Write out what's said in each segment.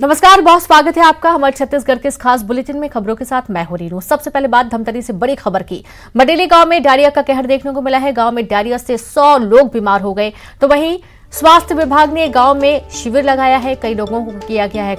नमस्कार, बहुत स्वागत है आपका हमारे छत्तीसगढ़ के इस खास बुलेटिन में। खबरों के साथ मैं हो रही हूं। सबसे पहले बात धमतरी से बड़ी खबर की। मडेली गांव में डायरिया का कहर देखने को मिला है। गांव में डायरिया से 100 लोग बीमार हो गए। तो वहीं स्वास्थ्य विभाग ने गांव में शिविर लगाया है। कई लोगों को किया गया है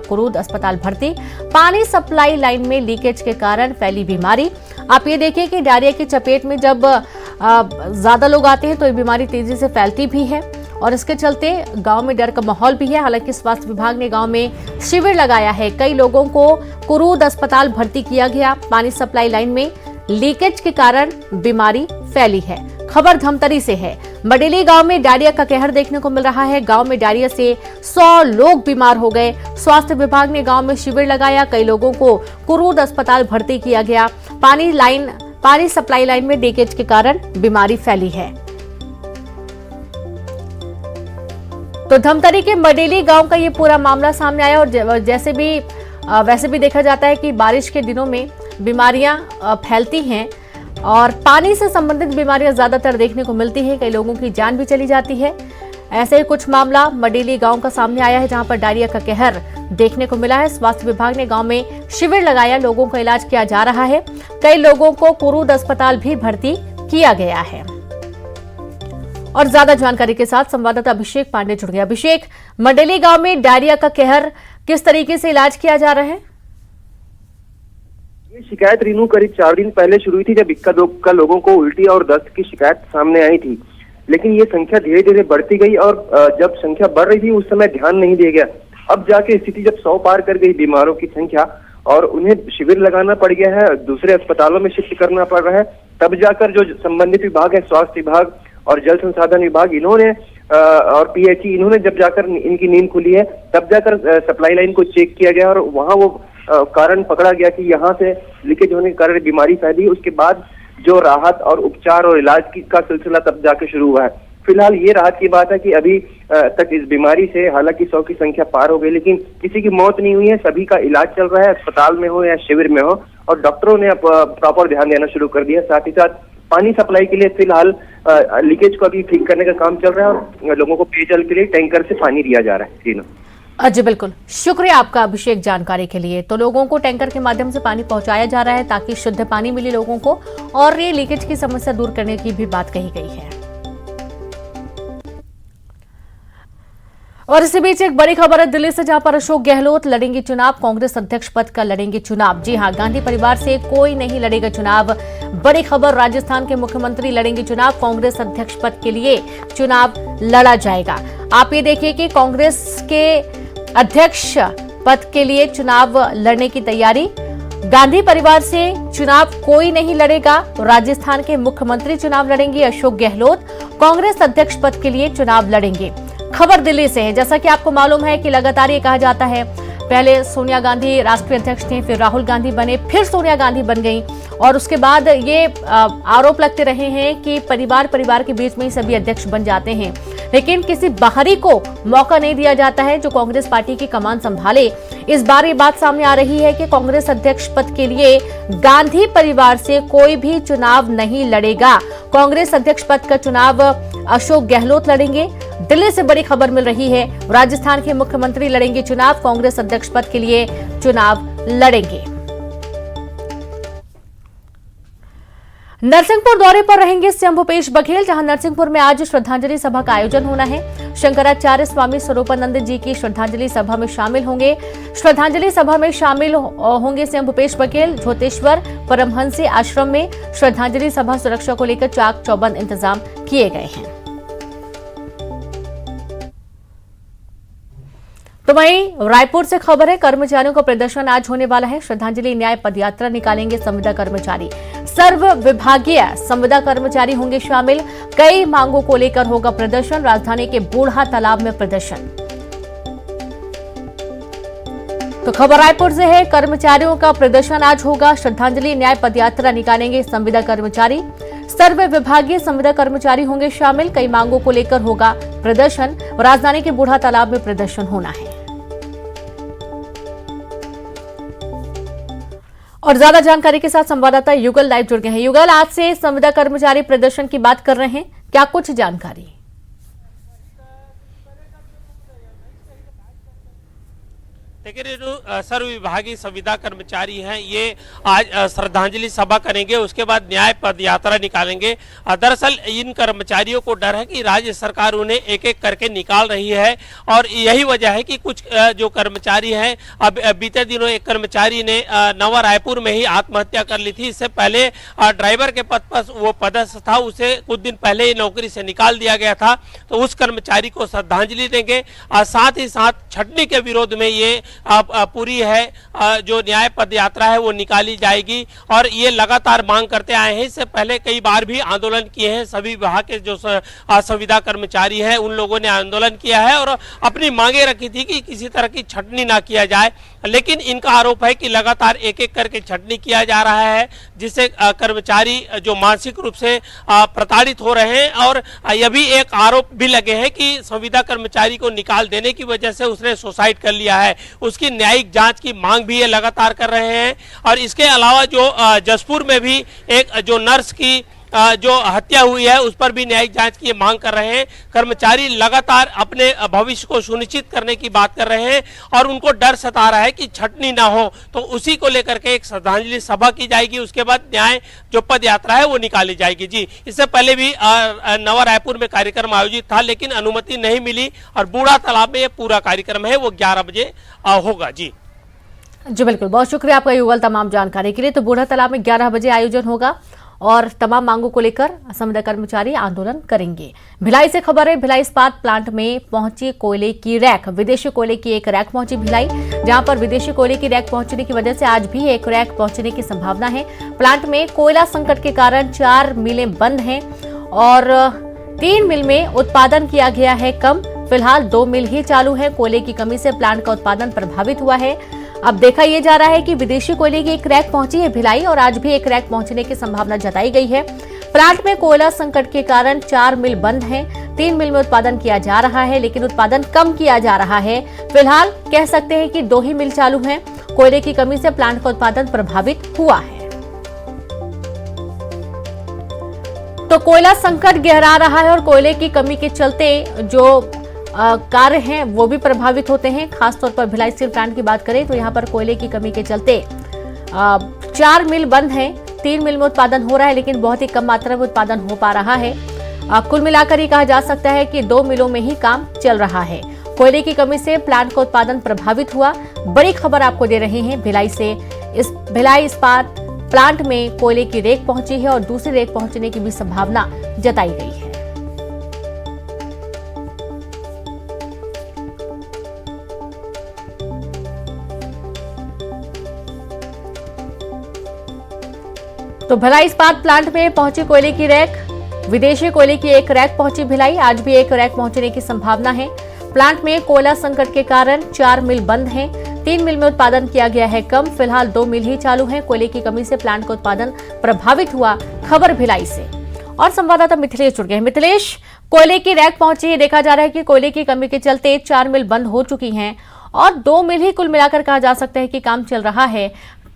कुरूद अस्पताल भर्ती। पानी सप्लाई लाइन में लीकेज के कारण फैली बीमारी। आप ये देखिए कि डायरिया की चपेट में जब ज्यादा लोग आते हैं तो ये बीमारी तेजी से फैलती भी है और इसके चलते गांव में डर का माहौल भी है। हालांकि स्वास्थ्य विभाग ने गांव में शिविर लगाया है। कई लोगों को कुरूद अस्पताल भर्ती किया गया। पानी सप्लाई लाइन में लीकेज के कारण बीमारी फैली है। खबर धमतरी से है। मडेली गांव में डायरिया का कहर देखने को मिल रहा है। गांव में डायरिया से 100 लोग बीमार हो गए। स्वास्थ्य विभाग ने गांव में शिविर लगाया। कई लोगों को कुरूद अस्पताल भर्ती किया गया। पानी सप्लाई लाइन में लीकेज के कारण बीमारी फैली है। तो धमतरी के मडेली गांव का ये पूरा मामला सामने आया और वैसे भी देखा जाता है कि बारिश के दिनों में बीमारियां फैलती हैं और पानी से संबंधित बीमारियां ज्यादातर देखने को मिलती है। कई लोगों की जान भी चली जाती है। ऐसे ही कुछ मामला मडेली गांव का सामने आया है, जहां पर डायरिया का कहर देखने को मिला है। स्वास्थ्य विभाग ने गांव में शिविर लगाया। लोगों का इलाज किया जा रहा है। कई लोगों को कुरूद अस्पताल भी भर्ती किया गया है। और ज्यादा जानकारी के साथ संवाददाता अभिषेक पांडे जुड़ गया। अभिषेक, मडेली गांव में डायरिया का कहर, किस तरीके से इलाज किया जा रहा है? ये शिकायत रीनू करीब 4 दिन पहले शुरू हुई थी, जब इक्का दुक्का लोगों को उल्टी और दस्त की शिकायत सामने आई थी। लेकिन ये संख्या धीरे धीरे बढ़ती गई और जब संख्या बढ़ रही थी उस समय ध्यान नहीं दिया गया। अब जाके स्थिति जब 100 पार कर गई बीमारों की संख्या और उन्हें शिविर लगाना पड़ गया है, दूसरे अस्पतालों में शिफ्ट करना पड़ रहा है, तब जाकर जो संबंधित विभाग है, स्वास्थ्य विभाग और जल संसाधन विभाग, इन्होंने और पीएचई, इन्होंने जब जाकर इनकी नींद खुली है, तब जाकर सप्लाई लाइन को चेक किया गया और वहां वो कारण पकड़ा गया कि यहाँ से लीकेज होने के कारण बीमारी फैली। उसके बाद जो राहत और उपचार और इलाज का सिलसिला तब जाके शुरू हुआ है। फिलहाल ये राहत की बात है कि अभी तक इस बीमारी से हालांकि 100 की संख्या पार हो गई, लेकिन किसी की मौत नहीं हुई है। सभी का इलाज चल रहा है, अस्पताल में हो या शिविर में हो, और डॉक्टरों ने प्रॉपर ध्यान देना शुरू कर दिया। साथ ही साथ पानी सप्लाई के लिए फिलहाल लीकेज को अभी ठीक करने का काम चल रहा है और लोगों को पेयजल के लिए टैंकर से पानी दिया जा रहा है। जी बिल्कुल, शुक्रिया आपका अभिषेक जानकारी के लिए। तो लोगों को टैंकर के माध्यम से पानी पहुंचाया जा रहा है ताकि शुद्ध पानी मिले लोगों को, और ये लीकेज की समस्या दूर करने की भी बात कही गई है। और इसी बीच एक बड़ी खबर है दिल्ली से, जहां पर अशोक गहलोत लड़ेंगे चुनाव। कांग्रेस अध्यक्ष पद का लड़ेंगे चुनाव। जी हां, गांधी परिवार से कोई नहीं लड़ेगा चुनाव। बड़ी खबर, राजस्थान के मुख्यमंत्री लड़ेंगे चुनाव। कांग्रेस अध्यक्ष पद के लिए चुनाव लड़ा जाएगा। आप ये देखिए कि कांग्रेस के अध्यक्ष पद के लिए चुनाव लड़ने की तैयारी। गांधी परिवार से चुनाव कोई नहीं लड़ेगा। राजस्थान के मुख्यमंत्री चुनाव लड़ेंगे अशोक गहलोत। कांग्रेस अध्यक्ष पद के लिए चुनाव लड़ेंगे। खबर दिल्ली से है। जैसा कि आपको मालूम है कि लगातार ये कहा जाता है, पहले सोनिया गांधी राष्ट्रीय अध्यक्ष थे, फिर राहुल गांधी बने, फिर सोनिया गांधी बन गई, और उसके बाद ये आरोप लगते रहे हैं कि परिवार के बीच में ही सभी अध्यक्ष बन जाते हैं, लेकिन किसी बाहरी को मौका नहीं दिया जाता है जो कांग्रेस पार्टी की कमान संभाले। इस बार ये बात सामने आ रही है कि कांग्रेस अध्यक्ष पद के लिए गांधी परिवार से कोई भी चुनाव नहीं लड़ेगा। कांग्रेस अध्यक्ष पद का चुनाव अशोक गहलोत लड़ेंगे। दिल्ली से बड़ी खबर मिल रही है, राजस्थान के मुख्यमंत्री लड़ेंगे चुनाव। कांग्रेस अध्यक्ष पद के लिए चुनाव लड़ेंगे। नरसिंहपुर दौरे पर रहेंगे सीएम भूपेश बघेल, जहां नरसिंहपुर में आज श्रद्धांजलि सभा का आयोजन होना है। शंकराचार्य स्वामी स्वरूपानंद जी की श्रद्धांजलि सभा में शामिल होंगे। श्रद्धांजलि सभा में शामिल होंगे सीएम भूपेश बघेल। झोतेश्वर परमहंसी आश्रम में श्रद्धांजलि सभा सुरक्षा को लेकर चाक चौबंद इंतजाम किए गए हैं। तो वहीं रायपुर से खबर है, कर्मचारियों का प्रदर्शन आज होने वाला है। श्रद्धांजलि न्याय पदयात्रा निकालेंगे संविदा कर्मचारी। सर्व विभागीय संविदा कर्मचारी होंगे शामिल। कई मांगों को लेकर होगा प्रदर्शन। राजधानी के बूढ़ा तालाब में प्रदर्शन। तो खबर रायपुर से है, कर्मचारियों का प्रदर्शन आज होगा। श्रद्धांजलि न्याय पदयात्रा निकालेंगे संविदा कर्मचारी। सर्व विभागीय संविदा कर्मचारी होंगे शामिल। कई मांगों को लेकर होगा प्रदर्शन। राजधानी के बूढ़ा तालाब में प्रदर्शन होना है। और ज्यादा जानकारी के साथ संवाददाता युगल लाइव जुड़ गए हैं। युगल, आज से संविदा कर्मचारी प्रदर्शन की बात कर रहे हैं, क्या कुछ जानकारी? देखिए रेणु, सर्वविभागीय संविदा कर्मचारी हैं, ये आज श्रद्धांजलि सभा करेंगे, उसके बाद न्याय पद यात्रा निकालेंगे। दरअसल इन कर्मचारियों को डर है कि राज्य सरकार उन्हें एक एक करके निकाल रही है और यही वजह है कि कुछ जो कर्मचारी हैं, अब बीते दिनों एक कर्मचारी ने नवा रायपुर में ही आत्महत्या कर ली थी। इससे पहले ड्राइवर के पद पर वो पदस्थ था, उसे कुछ दिन पहले ही नौकरी से निकाल दिया गया था, तो उस कर्मचारी को श्रद्धांजलि देंगे। साथ ही साथ छटनी के विरोध में ये पूरी है जो न्याय पद यात्रा है वो निकाली जाएगी और ये लगातार मांग करते आए हैं। इससे पहले कई बार भी आंदोलन किए हैं, सभी विभाग के जो संविदा कर्मचारी हैं उन लोगों ने आंदोलन किया है और अपनी मांगे रखी थी कि किसी तरह की छटनी ना किया जाए, लेकिन इनका आरोप है कि लगातार एक एक करके छटनी किया जा रहा है, जिससे कर्मचारी जो मानसिक रूप से प्रताड़ित हो रहे हैं। और यह भी एक आरोप भी लगे हैं कि संविदा कर्मचारी को निकाल देने की वजह से उसने सुसाइड कर लिया है, उसकी न्यायिक जांच की मांग भी ये लगातार कर रहे हैं। और इसके अलावा जो जसपुर में भी एक जो नर्स की जो हत्या हुई है उस पर भी न्यायिक जांच की मांग कर रहे हैं। कर्मचारी लगातार अपने भविष्य को सुनिश्चित करने की बात कर रहे हैं और उनको डर सता रहा है कि छटनी ना हो, तो उसी को लेकर के एक श्रद्धांजलि सभा की जाएगी, उसके बाद न्याय जो पद यात्रा है वो निकाली जाएगी। जी, इससे पहले भी नवा रायपुर में कार्यक्रम आयोजित था, लेकिन अनुमति नहीं मिली और बूढ़ा तालाब में ये पूरा कार्यक्रम है वो 11 बजे होगा। जी बिल्कुल, बहुत शुक्रिया आपका युगल तमाम जानकारी के लिए। तो बूढ़ा तालाब में 11 बजे आयोजन होगा और तमाम मांगों को लेकर संविदा कर्मचारी आंदोलन करेंगे। भिलाई से खबर है, भिलाई इस्पात प्लांट में पहुंची कोयले की रैक, विदेशी कोयले की एक रैक पहुंची भिलाई, जहां पर विदेशी कोयले की रैक पहुंचने की वजह से आज भी एक रैक पहुंचने की संभावना है। प्लांट में कोयला संकट के कारण 4 मिलें बंद हैं और 3 मिल में उत्पादन किया गया है कम। फिलहाल 2 मिल ही चालू है। कोयले की कमी से प्लांट का उत्पादन प्रभावित हुआ है। अब देखा यह जा रहा है कि विदेशी कोयले की एक रैक पहुंची है भिलाई और आज भी एक रैक पहुंचने की संभावना जताई गई है। प्लांट में कोयला संकट के कारण 4 मिल बंद हैं, 3 मिल में उत्पादन किया जा रहा है, लेकिन उत्पादन कम किया जा रहा है। फिलहाल कह सकते हैं कि 2 ही मिल चालू हैं। कोयले की कमी से प्लांट का उत्पादन प्रभावित हुआ है। तो कोयला संकट गहरा रहा है और कोयले की कमी के चलते जो कार्य हैं वो भी प्रभावित होते हैं। खासतौर पर भिलाई स्टील प्लांट की बात करें तो यहाँ पर कोयले की कमी के चलते 4 मिल बंद हैं, 3 मिल में उत्पादन हो रहा है, लेकिन बहुत ही कम मात्रा में उत्पादन हो पा रहा है। कुल मिलाकर ये कहा जा सकता है कि 2 मिलों में ही काम चल रहा है। कोयले की कमी से प्लांट का उत्पादन प्रभावित हुआ। बड़ी खबर आपको दे रहे हैं भिलाई से। इस भिलाई इस्पात प्लांट में कोयले की रेक पहुंची है और दूसरी रेक पहुंचने की भी संभावना जताई गई है। तो भिलाई इस्पात प्लांट में पहुंची कोयले की रैक, विदेशी कोयले की एक रैक पहुंची भिलाई, आज भी एक रैक पहुंचने की संभावना है। प्लांट में कोयला संकट के कारण 4 मिल बंद हैं, 3 मिल में उत्पादन किया गया है कम। फिलहाल 2 मिल ही चालू हैं। कोयले की कमी से प्लांट का उत्पादन प्रभावित हुआ। खबर भिलाई से और संवाददाता मिथिलेश जुड़ गए। मिथिलेश, कोयले की रैक पहुंची है, देखा जा रहा है कि कोयले की कमी के चलते 4 मिल बंद हो चुकी हैं और 2 मिल ही कुल मिलाकर कहा जा सकता है कि काम चल रहा है।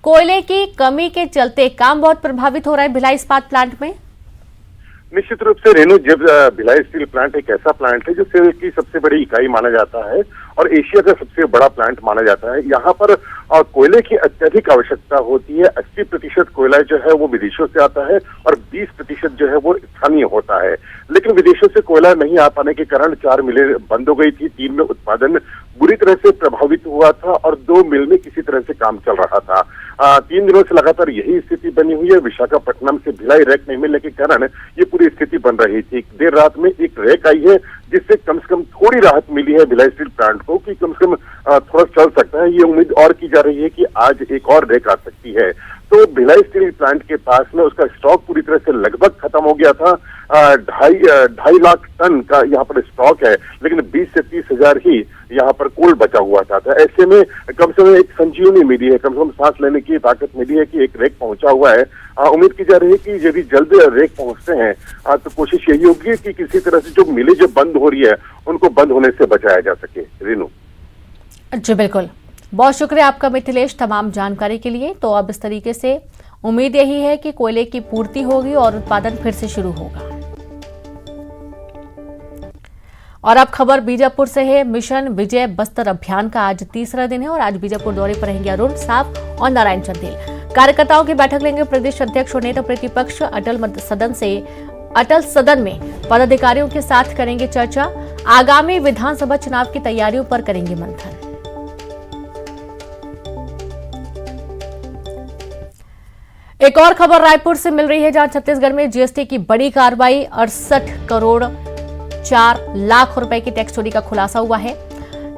कोयले की कमी के चलते काम बहुत प्रभावित हो रहा है भिलाई इस्पात प्लांट में। निश्चित रूप से रेणु, जब भिलाई स्टील प्लांट एक ऐसा प्लांट है जो सेल की सबसे बड़ी इकाई माना जाता है और एशिया का सबसे बड़ा प्लांट माना जाता है। यहाँ पर कोयले की अत्यधिक आवश्यकता होती है। 80% कोयला जो है वो विदेशों से आता है और 20% जो है वो स्थानीय होता है। लेकिन विदेशों से कोयला नहीं आ पाने के कारण 4 मिलें बंद हो गई थी, 3 में उत्पादन बुरी तरह से प्रभावित हुआ था और 2 मिल में किसी तरह से काम चल रहा था। 3 दिनों से लगातार यही स्थिति बनी हुई है। विशाखापट्टनम से भिलाई रैक नहीं मिलने के कारण ये पूरी स्थिति बन रही थी। देर रात में एक रैक आई है जिससे कम से कम थोड़ी राहत मिली है भिलाई स्टील प्लांट को कि कम से कम थोड़ा चल सकता है। ये उम्मीद और की जा रही है कि आज एक और रैक आ सकती है। तो भिलाई स्टील प्लांट के पास में उसका स्टॉक पूरी तरह से लगभग खत्म हो गया था। 2.5 लाख टन का यहाँ पर स्टॉक है, लेकिन 20 से 30 हजार ही यहाँ पर कोल बचा हुआ था। तो ऐसे में कम से कम एक संजीवनी मिली है, कम से कम सांस लेने की ताकत मिली है कि एक रेक पहुंचा हुआ है। उम्मीद की जा रही है कि यदि जल्द रेक पहुंचते हैं तो कोशिश यही होगी कि किसी तरह से जो मिलें जो बंद हो रही है उनको बंद होने से बचाया जा सके। रेणु जी बिल्कुल, बहुत शुक्रिया आपका मिथिलेश तमाम जानकारी के लिए। तो अब इस तरीके से उम्मीद यही है कि कोयले की पूर्ति होगी और उत्पादन फिर से शुरू होगा। और अब खबर बीजापुर से है। मिशन विजय बस्तर अभियान का आज तीसरा दिन है और आज बीजापुर दौरे पर रहेंगे अरुण साफ और नारायण चंदेल। कार्यकर्ताओं की बैठक लेंगे प्रदेश अध्यक्ष और नेता प्रतिपक्ष। अटल सदन में पदाधिकारियों के साथ करेंगे चर्चा। आगामी विधानसभा चुनाव की तैयारियों पर करेंगे मंथन। एक और खबर रायपुर से मिल रही है, जहां छत्तीसगढ़ में जीएसटी की बड़ी कार्रवाई। 68 करोड़ 4 लाख रुपए की टैक्स चोरी का खुलासा हुआ है।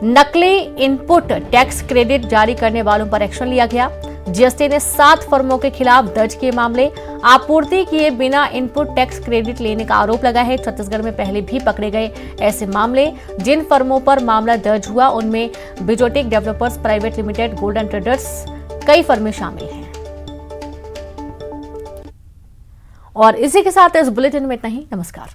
नकली इनपुट टैक्स क्रेडिट जारी करने वालों पर एक्शन लिया गया। जीएसटी ने 7 फर्मों के खिलाफ दर्ज किए मामले। आपूर्ति किए बिना इनपुट टैक्स क्रेडिट लेने का आरोप लगा है। छत्तीसगढ़ में पहले भी पकड़े गए ऐसे मामले। जिन फर्मों पर मामला दर्ज हुआ उनमें बिजोटिक developers private limited, golden traders, कई फर्में शामिल हैं। और इसी के साथ इस बुलेटिन में इतना ही। नमस्कार।